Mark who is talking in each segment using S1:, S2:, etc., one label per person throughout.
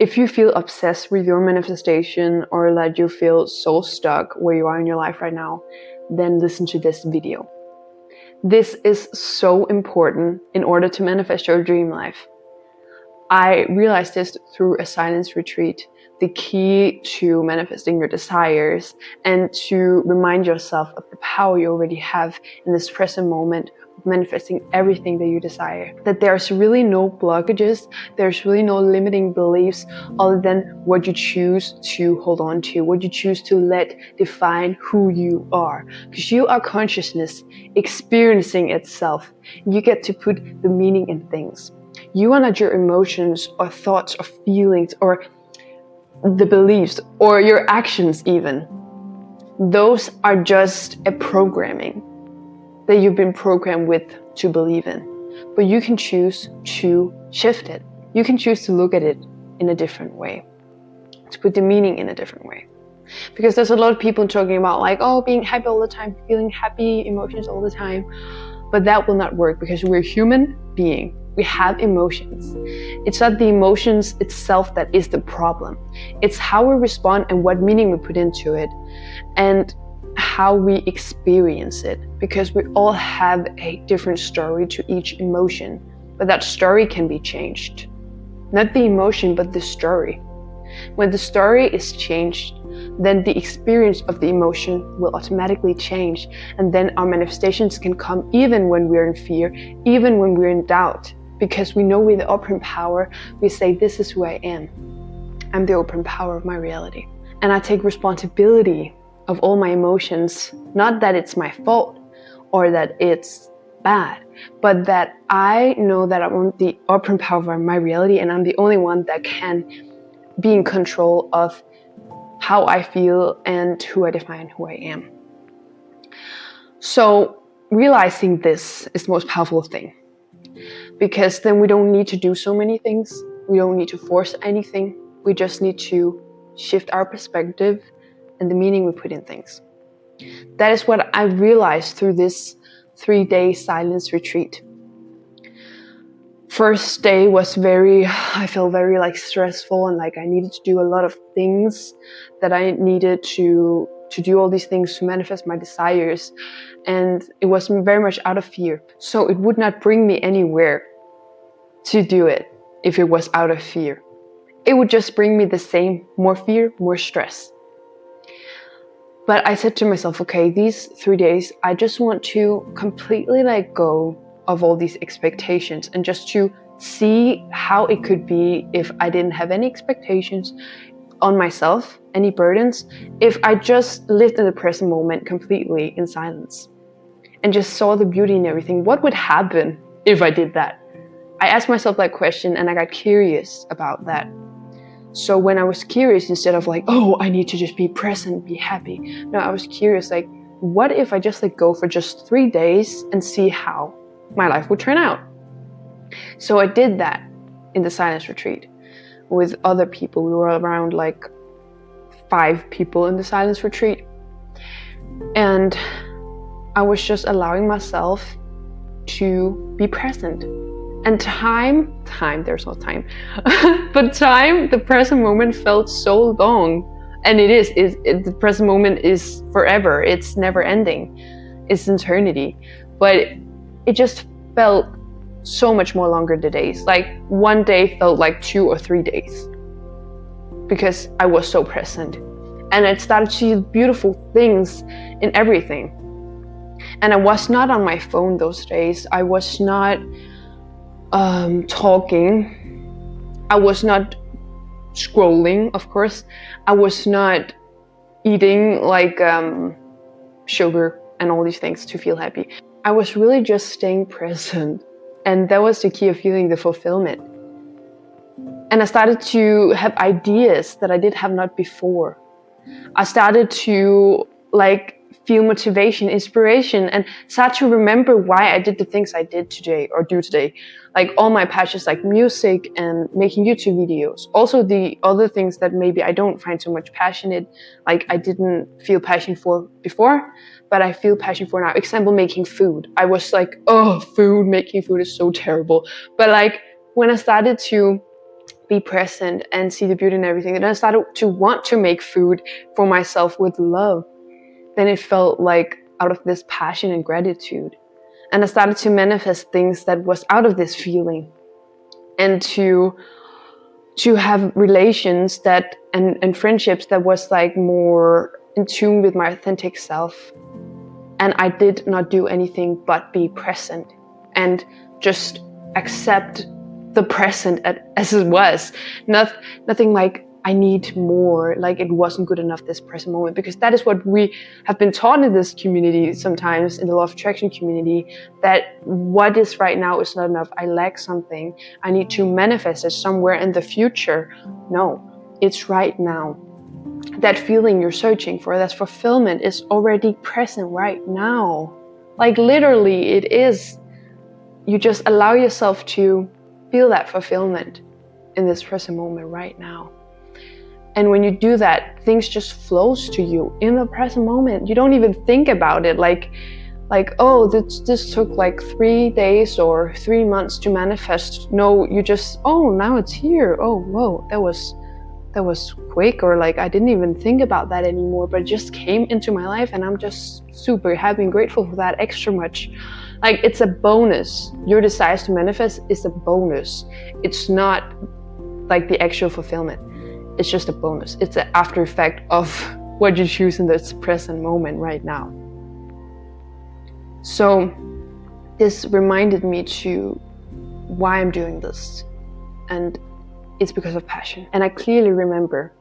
S1: If you feel obsessed with your manifestation or that you feel so stuck where you are in your life right now, then listen to this video. This is so important in order to manifest your dream life. I realized this through a silence retreat. The key to manifesting your desires and to remind yourself of the power you already have in this present moment of manifesting everything that you desire. That there's really no blockages, there's really no limiting beliefs other than what you choose to hold on to, what you choose to let define who you are. Because you are consciousness experiencing itself. You get to put the meaning in things. You are not your emotions or thoughts or feelings or the beliefs or your actions even. Those are just a programming that you've been programmed with to believe in. But you can choose to shift it. You can choose to look at it in a different way, to put the meaning in a different way. Because there's a lot of people talking about like, oh, being happy all the time, feeling happy emotions all the time. But that will not work because we're human being. We have emotions. It's not the emotions itself that is the problem. It's how we respond and what meaning we put into it and how we experience it. Because we all have a different story to each emotion. But that story can be changed. Not the emotion, but the story. When the story is changed, then the experience of the emotion will automatically change. And then our manifestations can come even when we're in fear, even when we're in doubt. Because we know with the open power, we say, this is who I am. I'm the open power of my reality. And I take responsibility of all my emotions, not that it's my fault or that it's bad, but that I know that I'm the open power of my reality and I'm the only one that can be in control of how I feel and who I define who I am. So realizing this is the most powerful thing. Because then we don't need to do so many things. We don't need to force anything. We just need to shift our perspective and the meaning we put in things. That is what I realized through this 3-day silence retreat. First day was I felt very like stressful and like I needed to do a lot of things that I needed to do all these things to manifest my desires. And it was very much out of fear. So it would not bring me anywhere to do it if it was out of fear. It would just bring me the same, more fear, more stress. But I said to myself, okay, these 3 days, I just want to completely let go of all these expectations and just to see how it could be if I didn't have any expectations on myself, any burdens, if I just lived in the present moment completely in silence and just saw the beauty in everything. What would happen if I did that? I asked myself that question and I got curious about that. So when I was curious, instead of like, oh, I need to just be present, be happy. No, I was curious, like, what if I just let go for just 3 days and see how my life would turn out? So I did that in the silence retreat with other people. We were around like 5 people in the silence retreat. And I was just allowing myself to be present. And time, there's no time, but time, the present moment felt so long. And the present moment is forever. It's never ending. It's eternity. But it just felt so much more longer the days. Like one day felt like 2 or 3 days because I was so present. And I started to see beautiful things in everything. And I was not on my phone those days. I was not talking. I was not scrolling, of course. I was not eating like sugar and all these things to feel happy. I was really just staying present. And that was the key of feeling the fulfillment. And I started to have ideas that I did have not before. I started to like feel motivation, inspiration, and start to remember why I did the things I did today or do today. Like all my passions like music and making YouTube videos. Also the other things that maybe I don't find so much passionate, like I didn't feel passion for before, but I feel passion for now. Example, making food. I was like, oh, making food is so terrible. But like when I started to be present and see the beauty in everything. And I started to want to make food for myself with love. Then it felt like out of this passion and gratitude. And I started to manifest things that was out of this feeling, and to have relations that and friendships that was like more in tune with my authentic self. And I did not do anything but be present and just accept the present as it was. Nothing like I need more, like it wasn't good enough this present moment, because that is what we have been taught in this community sometimes, in the law of attraction community, that what is right now is not enough. I lack something. I need to manifest it somewhere in the future. No, it's right now. That feeling you're searching for, that fulfillment, is already present right now. Like literally it is. You just allow yourself to feel that fulfillment in this present moment right now. And when you do that, things just flows to you in the present moment. You don't even think about it like oh, this took like 3 days or 3 months to manifest. No, you just, oh, now it's here. Oh, whoa, that was quick. Or like I didn't even think about that anymore, but it just came into my life, and I'm just super happy and grateful for that extra much. Like it's a bonus. Your desires to manifest is a bonus. It's not like the actual fulfillment. It's just a bonus. It's an after effect of what you choose in this present moment right now. So this reminded me to why I'm doing this. And it's because of passion. And I clearly remember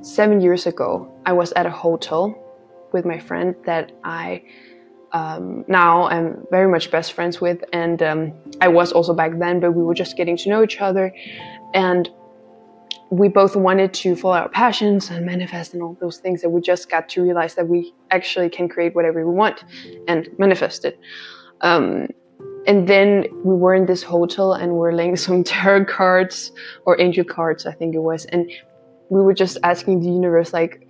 S1: 7 years ago, I was at a hotel with my friend that I now I'm very much best friends with. And I was also back then, but we were just getting to know each other. And we both wanted to follow our passions and manifest and all those things, that we just got to realize that we actually can create whatever we want and manifest it. And then we were in this hotel and we're laying some tarot cards, or angel cards, I think it was. And we were just asking the universe, like,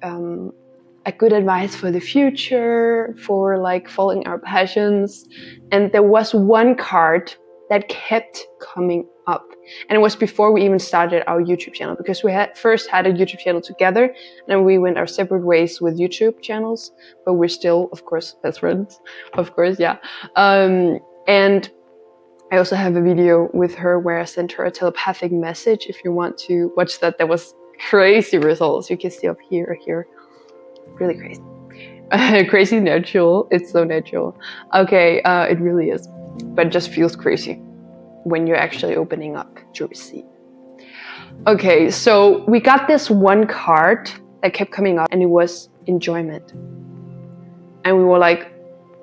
S1: a good advice for the future, for like following our passions. And there was one card that kept coming up. And it was before we even started our YouTube channel, because we first had a YouTube channel together, and then we went our separate ways with YouTube channels, but we're still, of course, best friends. Of course, yeah. And I also have a video with her where I sent her a telepathic message. If you want to watch that, that was crazy results. You can see up here or here. Really crazy. Crazy natural. It's so natural. Okay, it really is. But it just feels crazy when you're actually opening up to receive. Okay, so we got this one card that kept coming up, and it was enjoyment. And we were like,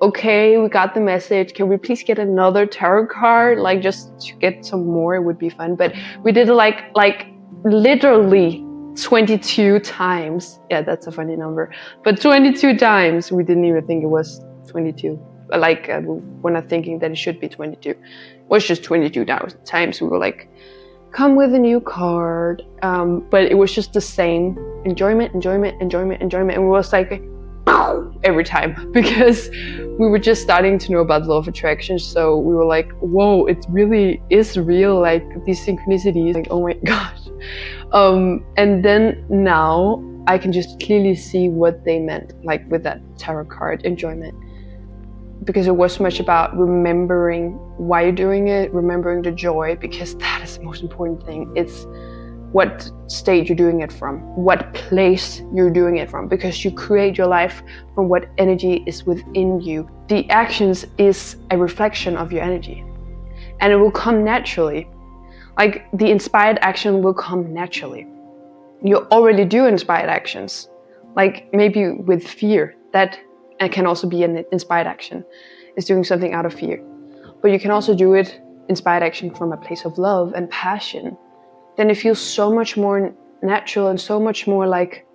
S1: okay, we got the message. Can we please get another tarot card? Like just to get some more, it would be fun. But we did it like literally 22 times. Yeah, that's a funny number. But 22 times, we didn't even think it was 22. Like we're not thinking that it should be 22. It was just 22 times. We were like, come with a new card. But it was just the same. Enjoyment, enjoyment, enjoyment, enjoyment. And we was like, every time, because we were just starting to know about the law of attraction. So we were like, whoa, it really is real. Like these synchronicities, like, oh my gosh. And then now I can just clearly see what they meant, like with that tarot card, enjoyment. Because it was much about remembering why you're doing it, remembering the joy, because that is the most important thing. It's what state you're doing it from, what place you're doing it from, because you create your life from what energy is within you. The actions is a reflection of your energy, and it will come naturally. Like the inspired action will come naturally. You already do inspired actions, like maybe with fear. That can also be an inspired action, is doing something out of fear. But you can also do it inspired action from a place of love and passion. Then it feels so much more natural and so much more like,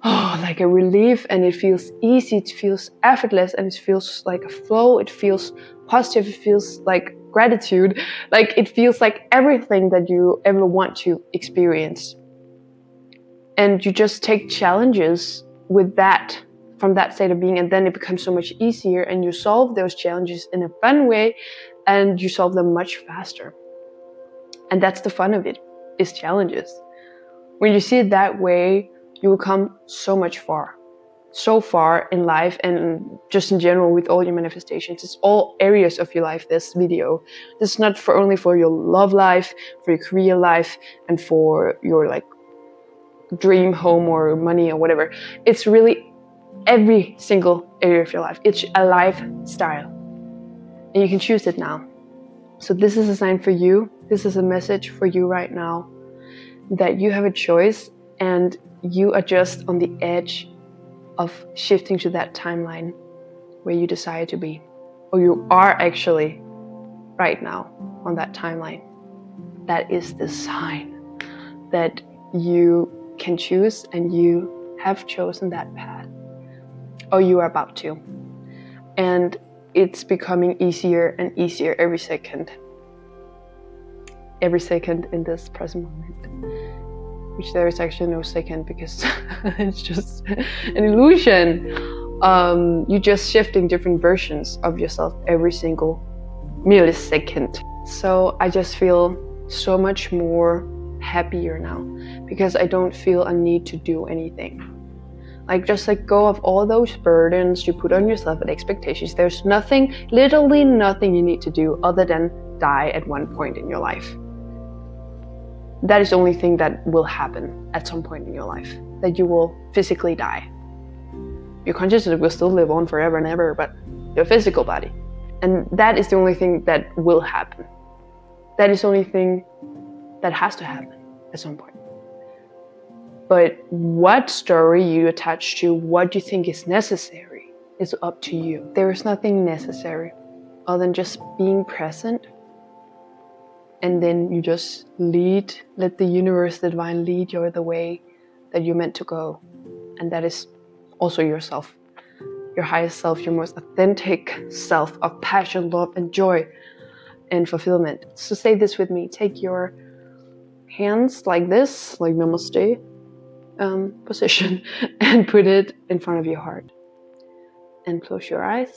S1: oh, like a relief, and it feels easy, it feels effortless, and it feels like a flow, it feels positive, it feels like gratitude, like it feels like everything that you ever want to experience. And you just take challenges with that, from that state of being, and then it becomes so much easier, and you solve those challenges in a fun way, and you solve them much faster. And that's the fun of it. is challenges. When you see it that way, you will come so far in life, and just in general with all your manifestations. It's all areas of your life, this video. This is not only for your love life, for your career life, and for your like dream home or money or whatever. It's really every single area of your life. It's a lifestyle, and you can choose it now. So this is a sign for you. This is a message for you right now, that you have a choice, and you are just on the edge of shifting to that timeline where you desire to be, or you are actually right now on that timeline. That is the sign that you can choose, and you have chosen that path, or you are about to. And it's becoming easier and easier every second in this present moment, which there is actually no second, because it's just an illusion. You're just shifting different versions of yourself every single millisecond. So I just feel so much more happier now, because I don't feel a need to do anything. Like, just let go of all those burdens you put on yourself and expectations. There's nothing, literally nothing you need to do other than die at one point in your life. That is the only thing that will happen at some point in your life, that you will physically die. Your consciousness will still live on forever and ever, but your physical body. And that is the only thing that will happen. That is the only thing that has to happen at some point. But what story you attach to, what you think is necessary, is up to you. There is nothing necessary other than just being present. And then you just let the universe, the divine, lead you the way that you're meant to go. And that is also yourself, your highest self, your most authentic self of passion, love, and joy and fulfillment. So say this with me. Take your hands like this, like namaste position, and put it in front of your heart. And close your eyes.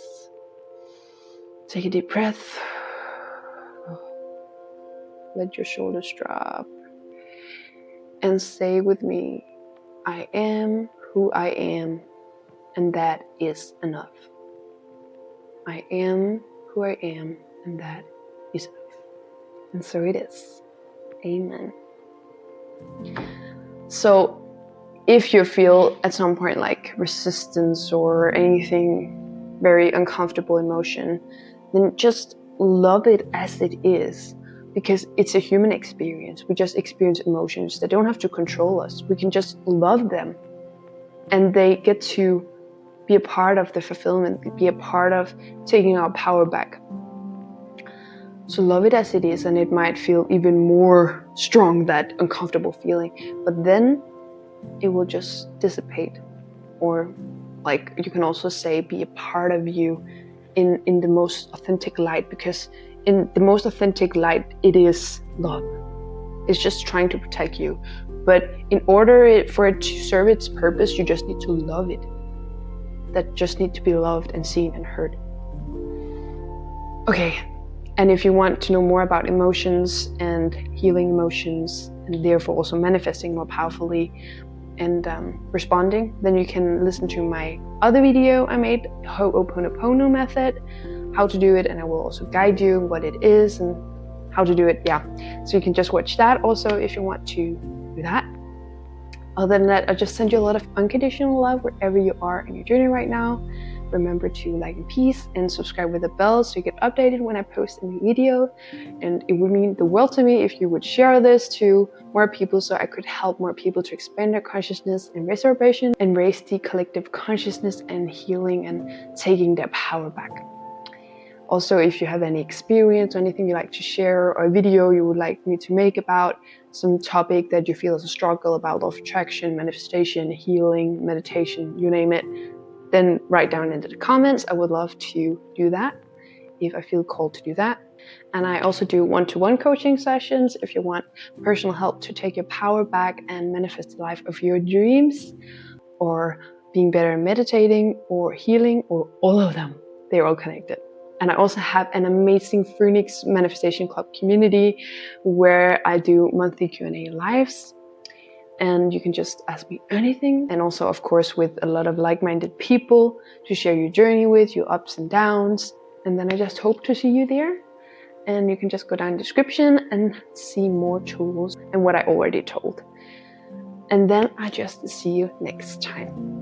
S1: Take a deep breath. Let your shoulders drop. And say with me, I am who I am, and that is enough. I am who I am, and that is enough. And so it is. Amen. So if you feel at some point like resistance or anything very uncomfortable emotion, then just love it as it is, because it's a human experience. We just experience emotions. They don't have to control us. We can just love them, and they get to be a part of the fulfillment, be a part of taking our power back. So love it as it is, and it might feel even more strong, that uncomfortable feeling, but then it will just dissipate. Or like you can also say, be a part of you in the most authentic light, because in the most authentic light, it is love. It's just trying to protect you. But in order for it to serve its purpose, you just need to love it. That just need to be loved and seen and heard. Okay, and if you want to know more about emotions and healing emotions, and therefore also manifesting more powerfully and responding, then you can listen to my other video I made, Ho'oponopono method, how to do it, and I will also guide you what it is and how to do it. Yeah, so you can just watch that also if you want to do that. Other than that, I just send you a lot of unconditional love wherever you are in your journey right now. Remember to like and peace and subscribe with the bell so you get updated when I post a new video. And it would mean the world to me if you would share this to more people, so I could help more people to expand their consciousness and raise their vibration and raise the collective consciousness and healing and taking their power back. Also, if you have any experience or anything you'd like to share, or a video you would like me to make about some topic that you feel is a struggle about, law of attraction, manifestation, healing, meditation, you name it, then write down into the comments. I would love to do that if I feel called to do that. And I also do one-to-one coaching sessions if you want personal help to take your power back and manifest the life of your dreams, or being better at meditating, or healing, or all of them. They're all connected. And I also have an amazing Phoenix Manifestation Club community where I do monthly Q&A lives. And you can just ask me anything. And also, of course, with a lot of like-minded people to share your journey with, your ups and downs. And then I just hope to see you there. And you can just go down in the description and see more tools and what I already told. And then I just see you next time.